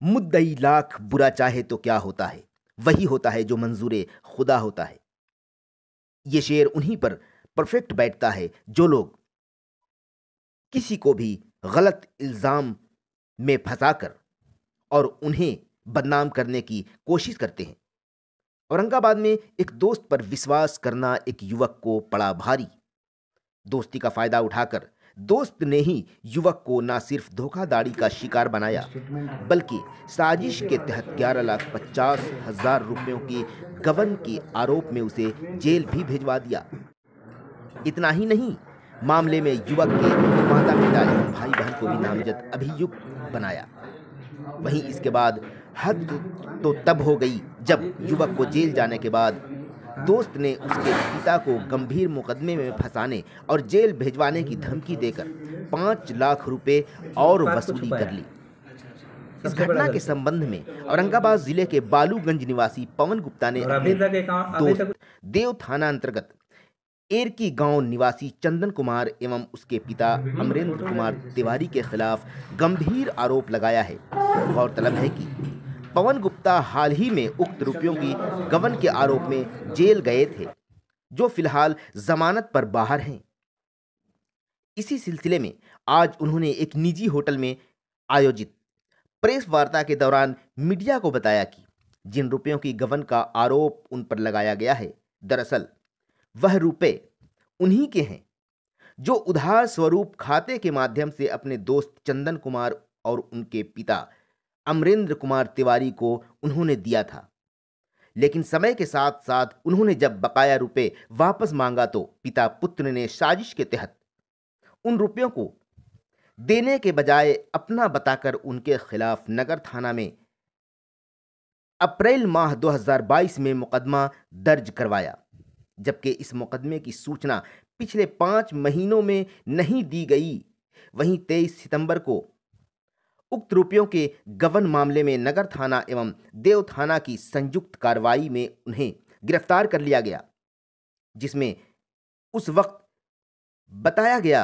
मुद्दई लाख बुरा चाहे तो क्या होता है, वही होता है जो मंजूरे खुदा होता है। ये शेर उन्हीं पर परफेक्ट बैठता है जो लोग किसी को भी गलत इल्जाम में फंसाकर और उन्हें बदनाम करने की कोशिश करते हैं। औरंगाबाद में एक दोस्त पर विश्वास करना एक युवक को पड़ा भारी। दोस्ती का फायदा उठाकर दोस्त ने ही युवक को न सिर्फ धोखाधड़ी का शिकार बनाया, बल्कि साजिश के तहत 11,50,000 रुपयों के गबन के आरोप में उसे जेल भी भिजवा दिया। इतना ही नहीं, मामले में युवक के माता पिता एवं भाई बहन को भी नामजद अभियुक्त बनाया। वहीं इसके बाद हद तो तब हो गई जब युवक को जेल जाने के बाद दोस्त ने उसके पिता को गंभीर मुकदमे में फंसाने और जेल भिजवाने की धमकी देकर 5 लाख रुपए और वसूली कर ली। इस घटना के संबंध में औरंगाबाद जिले के बालूगंज निवासी पवन गुप्ता ने अपने दोस्त देव थाना अंतर्गत एरकी गांव निवासी चंदन कुमार एवं उसके पिता अमरेंद्र कुमार तिवारी के खिलाफ गंभीर आरोप लगाया है। गौरतलब है कि पवन गुप्ता हाल ही में उक्त रुपयों की गबन के आरोप में जेल गए थे, जो फिलहाल जमानत पर बाहर हैं। इसी सिलसिले में आज उन्होंने एक निजी होटल में आयोजित प्रेस वार्ता के दौरान मीडिया को बताया कि जिन रुपयों की गबन का आरोप उन पर लगाया गया है, दरअसल वह रुपए उन्हीं के हैं जो उधार स्वरूप खाते के माध्यम से अपने दोस्त चंदन कुमार और उनके पिता अमरेंद्र कुमार तिवारी को उन्होंने दिया था। लेकिन समय के साथ साथ उन्होंने जब बकाया रुपए वापस मांगा तो पिता पुत्र ने साजिश के तहत उन रुपयों को देने के बजाय अपना बताकर उनके खिलाफ नगर थाना में अप्रैल माह 2022 में मुकदमा दर्ज करवाया, जबकि इस मुकदमे की सूचना पिछले 5 महीनों में नहीं दी गई। वहीं 23 सितंबर को उक्त रुपयों के गबन मामले में नगर थाना एवं देव थाना की संयुक्त कार्रवाई में उन्हें गिरफ्तार कर लिया गया, जिसमें उस वक्त बताया गया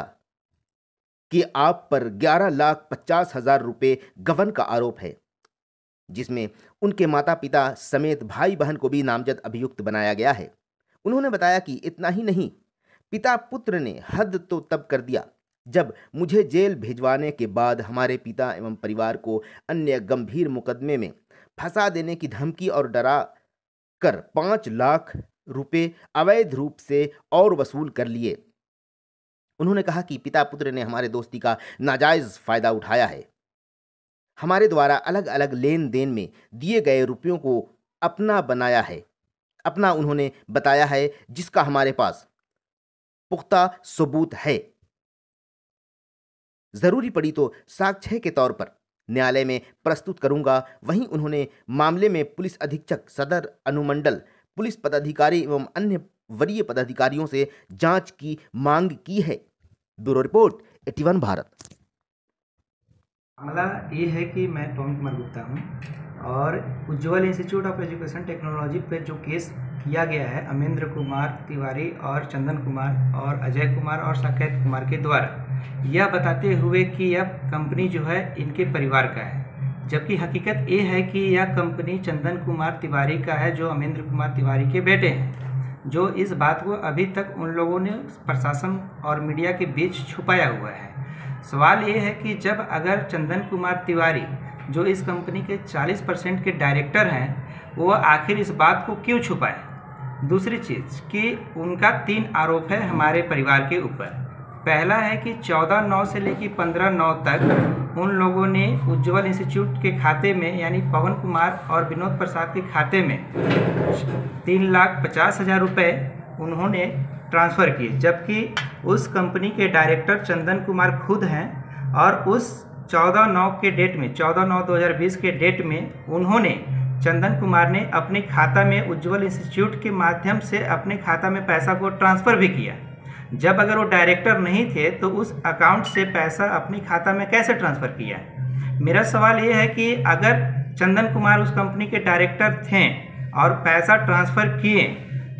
कि आप पर 11,50,000 रुपये गबन का आरोप है, जिसमें उनके माता पिता समेत भाई बहन को भी नामजद अभियुक्त बनाया गया है। उन्होंने बताया कि इतना ही नहीं, पिता पुत्र ने हद तो तब कर दिया जब मुझे जेल भिजवाने के बाद हमारे पिता एवं परिवार को अन्य गंभीर मुकदमे में फंसा देने की धमकी और डरा कर 5 लाख रुपए अवैध रूप से और वसूल कर लिए। उन्होंने कहा कि पिता पुत्र ने हमारे दोस्ती का नाजायज फायदा उठाया है। हमारे द्वारा अलग अलग लेन देन में दिए गए रुपयों को अपना बनाया है, अपना उन्होंने बताया है, जिसका हमारे पास पुख्ता सबूत है। जरूरी पड़ी तो साक्ष्य के तौर पर न्यायालय में प्रस्तुत करूंगा। वहीं उन्होंने मामले में पुलिस अधीक्षक सदर अनुमंडल, पुलिस पदाधिकारी एवं अन्य वरीय पदाधिकारियों से जांच की मांग की है। Bureau report 81 Bharat. मामला ये है कि मैं पवन कुमार गुप्ता हूँ और उज्ज्वल इंस्टीट्यूट ऑफ एजुकेशन टेक्नोलॉजी पे जो केस किया गया है अमरेंद्र कुमार तिवारी और चंदन कुमार और अजय कुमार और साकेत कुमार के द्वारा, यह बताते हुए कि यह कंपनी जो है इनके परिवार का है, जबकि हकीकत ये है कि यह कंपनी चंदन कुमार तिवारी का है जो अमरेंद्र कुमार तिवारी के बेटे हैं। जो इस बात को अभी तक उन लोगों ने प्रशासन और मीडिया के बीच छुपाया हुआ है। सवाल ये है कि जब अगर चंदन कुमार तिवारी जो इस कंपनी के 40% के डायरेक्टर हैं, वो आखिर इस बात को क्यों छुपाए। दूसरी चीज़ कि उनका 3 आरोप है हमारे परिवार के ऊपर। पहला है कि 14/9 से लेकर 15/9 तक उन लोगों ने उज्ज्वल इंस्टीट्यूट के खाते में यानी पवन कुमार और विनोद प्रसाद के खाते में 3,50,000 रुपये उन्होंने ट्रांसफ़र किए, जबकि उस कंपनी के डायरेक्टर चंदन कुमार खुद हैं और उस 14/9 के डेट में 14/9/2020 के डेट में उन्होंने चंदन कुमार ने अपने खाता में उज्ज्वल इंस्टीट्यूट के माध्यम से अपने खाता में पैसा को ट्रांसफ़र भी किया। जब अगर वो डायरेक्टर नहीं थे तो उस अकाउंट से पैसा अपने खाता में कैसे ट्रांसफ़र किया। मेरा सवाल ये है कि अगर चंदन कुमार उस कंपनी के डायरेक्टर थे और पैसा ट्रांसफ़र किए,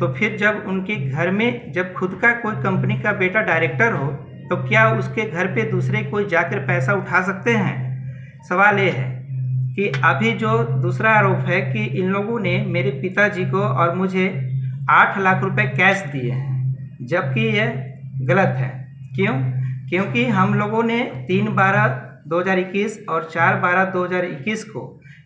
तो फिर जब उनके घर में जब खुद का कोई कंपनी का बेटा डायरेक्टर हो तो क्या उसके घर पे दूसरे कोई जाकर पैसा उठा सकते हैं। सवाल ये है कि अभी जो दूसरा आरोप है कि इन लोगों ने मेरे पिताजी को और मुझे 8 लाख रुपए कैश दिए हैं, जबकि यह गलत है। क्यों? क्योंकि हम लोगों ने 3/12/2021 और 4/12/2021 को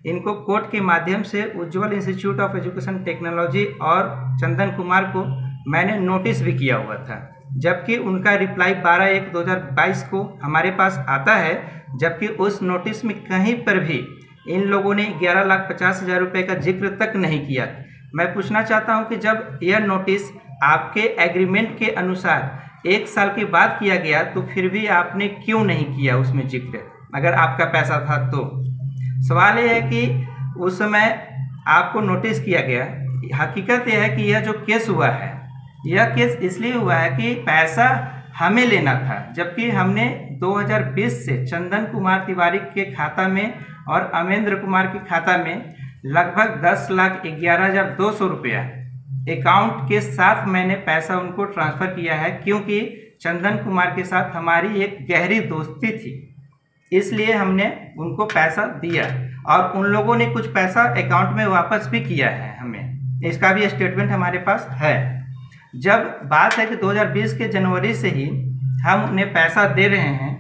इनको कोर्ट के माध्यम से उज्ज्वल इंस्टीट्यूट ऑफ एजुकेशन टेक्नोलॉजी और चंदन कुमार को मैंने नोटिस भी किया हुआ था, जबकि उनका रिप्लाई 12/1/2022 को हमारे पास आता है, जबकि उस नोटिस में कहीं पर भी इन लोगों ने 11,50,000 रुपये का जिक्र तक नहीं किया। मैं पूछना चाहता हूं कि जब यह नोटिस आपके एग्रीमेंट के अनुसार 1 साल के बाद किया गया, तो फिर भी आपने क्यों नहीं किया उसमें जिक्र, अगर आपका पैसा था तो? सवाल यह है कि उस समय आपको नोटिस किया गया। हकीकत यह है कि यह जो केस हुआ है, यह केस इसलिए हुआ है कि पैसा हमें लेना था, जबकि हमने 2020 से चंदन कुमार तिवारी के खाता में और अमेंद्र कुमार के खाता में लगभग 10,11,200 रुपया अकाउंट के साथ मैंने पैसा उनको ट्रांसफ़र किया है, क्योंकि चंदन कुमार के साथ हमारी एक गहरी दोस्ती थी, इसलिए हमने उनको पैसा दिया और उन लोगों ने कुछ पैसा अकाउंट में वापस भी किया है हमें, इसका भी स्टेटमेंट हमारे पास है। जब बात है कि 2020 के जनवरी से ही हम उन्हें पैसा दे रहे हैं,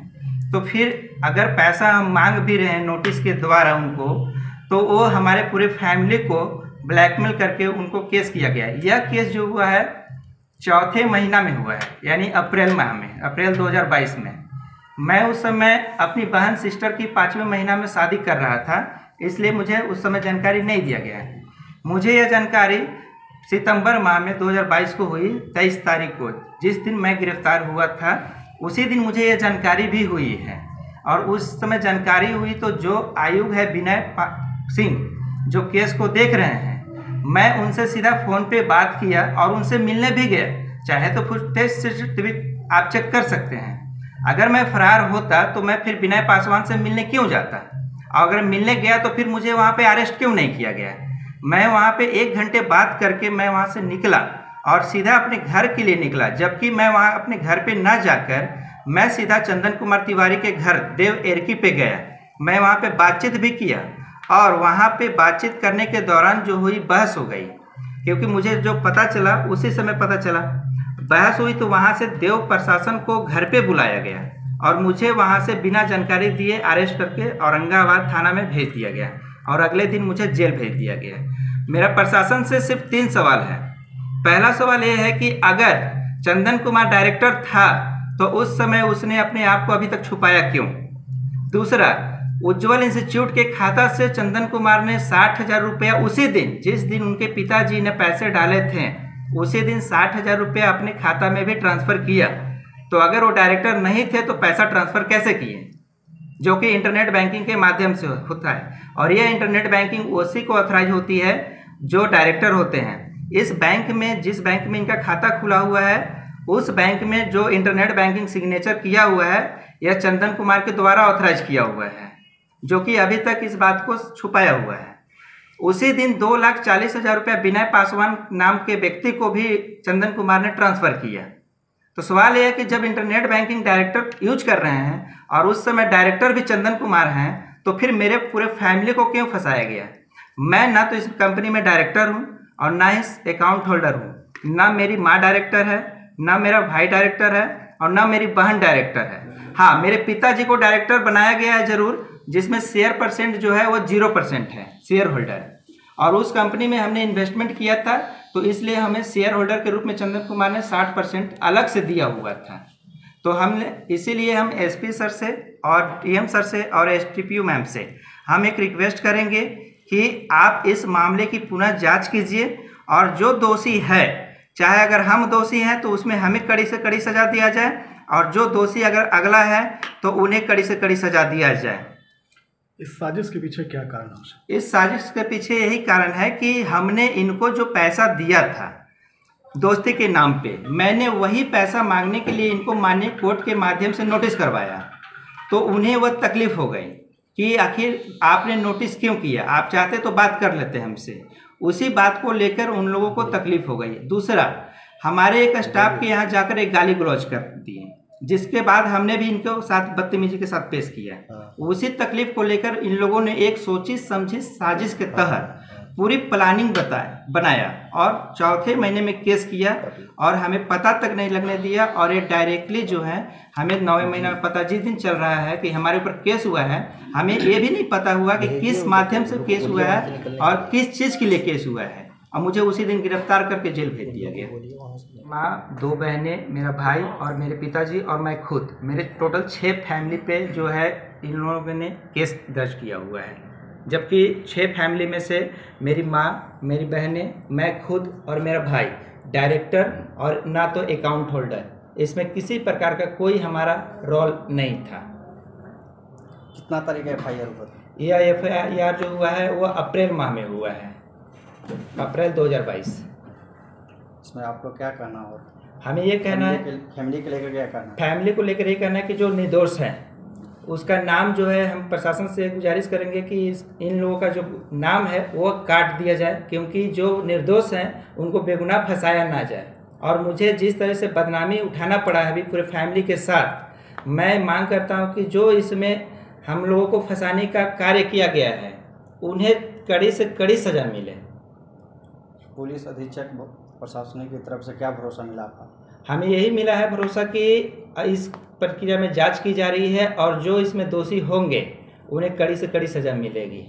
तो फिर अगर पैसा हम मांग भी रहे हैं नोटिस के द्वारा उनको, तो वो हमारे पूरे फैमिली को ब्लैकमेल करके उनको केस किया गया है। यह केस जो हुआ है चौथे महीना में हुआ है, यानी अप्रैल माह में, अप्रैल 2022 में। मैं उस समय अपनी बहन सिस्टर की 5वें महीना में शादी कर रहा था, इसलिए मुझे उस समय जानकारी नहीं दिया गया है। मुझे यह जानकारी सितंबर माह में 2022 को हुई, 23 तारीख को, जिस दिन मैं गिरफ्तार हुआ था, उसी दिन मुझे यह जानकारी भी हुई है। और उस समय जानकारी हुई तो जो आयुक्त है विनय सिंह, जो केस को देख रहे हैं, मैं उनसे सीधा फ़ोन पे बात किया और उनसे मिलने भी गया। चाहे तो फुटेज से आप चेक कर सकते हैं। अगर मैं फरार होता तो मैं फिर विनय पासवान से मिलने क्यों जाता, और अगर मिलने गया तो फिर मुझे वहाँ पे अरेस्ट क्यों नहीं किया गया। मैं वहाँ पे 1 घंटे बात करके मैं वहाँ से निकला और सीधा अपने घर के लिए निकला, जबकि मैं वहाँ अपने घर पे ना जाकर मैं सीधा चंदन कुमार तिवारी के घर देव एरकी पे गया। मैं वहाँ पे बातचीत भी किया और वहाँ पे बातचीत करने के दौरान जो हुई बहस हो गई, क्योंकि मुझे जो पता चला उसी समय पता चला। बहस हुई तो वहाँ से देव प्रशासन को घर पे बुलाया गया और मुझे वहाँ से बिना जानकारी दिए अरेस्ट करके औरंगाबाद थाना में भेज दिया गया और अगले दिन मुझे जेल भेज दिया गया। मेरा प्रशासन से सिर्फ 3 सवाल है। पहला सवाल यह है कि अगर चंदन कुमार डायरेक्टर था तो उस समय उसने अपने आप को अभी तक छुपाया क्यों? दूसरा, उज्ज्वल इंस्टीट्यूट के खाता से चंदन कुमार ने 60,000 रुपया उसी दिन, जिस दिन उनके पिताजी ने पैसे डाले थे, उसी दिन 60,000 रुपया अपने खाता में भी ट्रांसफ़र किया। तो अगर वो डायरेक्टर नहीं थे तो पैसा ट्रांसफ़र कैसे किए, जो कि इंटरनेट बैंकिंग के माध्यम से होता है। और यह इंटरनेट बैंकिंग उसी को ऑथराइज होती है जो डायरेक्टर होते हैं। इस बैंक में, जिस बैंक में इनका खाता खुला हुआ है, उस बैंक में जो इंटरनेट बैंकिंग सिग्नेचर किया हुआ है, यह चंदन कुमार के द्वारा ऑथराइज किया हुआ है, जो कि अभी तक इस बात को छुपाया हुआ है। उसी दिन 2,40,000 रुपया विनय पासवान नाम के व्यक्ति को भी चंदन कुमार ने ट्रांसफ़र किया। तो सवाल यह है कि जब इंटरनेट बैंकिंग डायरेक्टर यूज कर रहे हैं और उस समय डायरेक्टर भी चंदन कुमार हैं, तो फिर मेरे पूरे फैमिली को क्यों फंसाया गया? मैं ना तो इस कंपनी में डायरेक्टर हूँ और ना इस अकाउंट होल्डर हूँ। ना मेरी माँ डायरेक्टर है, ना मेरा भाई डायरेक्टर है और ना मेरी बहन डायरेक्टर है। हाँ, मेरे पिताजी को डायरेक्टर बनाया गया है ज़रूर, जिसमें शेयर परसेंट जो है वो 0% है, शेयर होल्डर। और उस कंपनी में हमने इन्वेस्टमेंट किया था, तो इसलिए हमें शेयर होल्डर के रूप में चंदन कुमार ने 60% अलग से दिया हुआ था। तो हमने इसीलिए हम एसपी सर से और टीएम सर से और एसटीपीयू मैम से हम एक रिक्वेस्ट करेंगे कि आप इस मामले की पुनः जांच कीजिए और जो दोषी है, चाहे अगर हम दोषी हैं तो उसमें हमें कड़ी से कड़ी सज़ा दिया जाए, और जो दोषी अगर अगला है तो उन्हें कड़ी से कड़ी सज़ा दिया जाए। इस साजिश के पीछे क्या कारण हो सकता है? इस साजिश के पीछे यही कारण है कि हमने इनको जो पैसा दिया था दोस्ती के नाम पे, मैंने वही पैसा मांगने के लिए इनको माननीय कोर्ट के माध्यम से नोटिस करवाया, तो उन्हें वह तकलीफ हो गई कि आखिर आपने नोटिस क्यों किया, आप चाहते तो बात कर लेते हमसे। उसी बात को लेकर उन लोगों को तकलीफ हो गई। दूसरा, हमारे एक स्टाफ के यहाँ जाकर एक गाली गलौज कर दिए, जिसके बाद हमने भी इनके साथ बदतमीजी के साथ पेश किया। उसी तकलीफ को लेकर इन लोगों ने एक सोची समझी साजिश के तहत पूरी प्लानिंग बनाया और चौथे महीने में केस किया और हमें पता तक नहीं लगने दिया। और ये डायरेक्टली जो है हमें 9वें महीना में पता जिस दिन चल रहा है कि हमारे ऊपर केस हुआ है, हमें ये भी नहीं पता हुआ कि किस माध्यम से केस हुआ है और किस चीज़ के लिए केस हुआ है। और मुझे उसी दिन गिरफ्तार करके जेल भेज दिया गया। माँ, 2 बहनें, मेरा भाई और मेरे पिताजी और मैं खुद, मेरे टोटल 6 फैमिली पे जो है इन लोगों ने केस दर्ज किया हुआ है। जबकि 6 फैमिली में से मेरी माँ, मेरी बहनें, मैं खुद और मेरा भाई डायरेक्टर और ना तो अकाउंट होल्डर, इसमें किसी प्रकार का कोई हमारा रोल नहीं था। कितना तारीख FIR हुआ? यह FIR जो हुआ है वो अप्रैल माह में हुआ है, अप्रैल 2022। इसमें आपको क्या कहना है? और हमें ये कहना है, फैमिली को लेकर क्या कहना है? फैमिली को लेकर ये कहना है कि जो निर्दोष है उसका नाम जो है, हम प्रशासन से गुजारिश करेंगे कि इन लोगों का जो नाम है वो काट दिया जाए, क्योंकि जो निर्दोष हैं उनको बेगुनाह फंसाया ना जाए। और मुझे जिस तरह से बदनामी उठाना पड़ा है अभी पूरे फैमिली के साथ, मैं मांग करता हूं कि जो इसमें हम लोगों को फंसाने का कार्य किया गया है उन्हें कड़ी से कड़ी सज़ा मिले। पुलिस अधीक्षक प्रशासन की तरफ से क्या भरोसा मिला आपका? हमें यही मिला है भरोसा कि इस प्रक्रिया में जांच की जा रही है और जो इसमें दोषी होंगे उन्हें कड़ी से कड़ी सज़ा मिलेगी।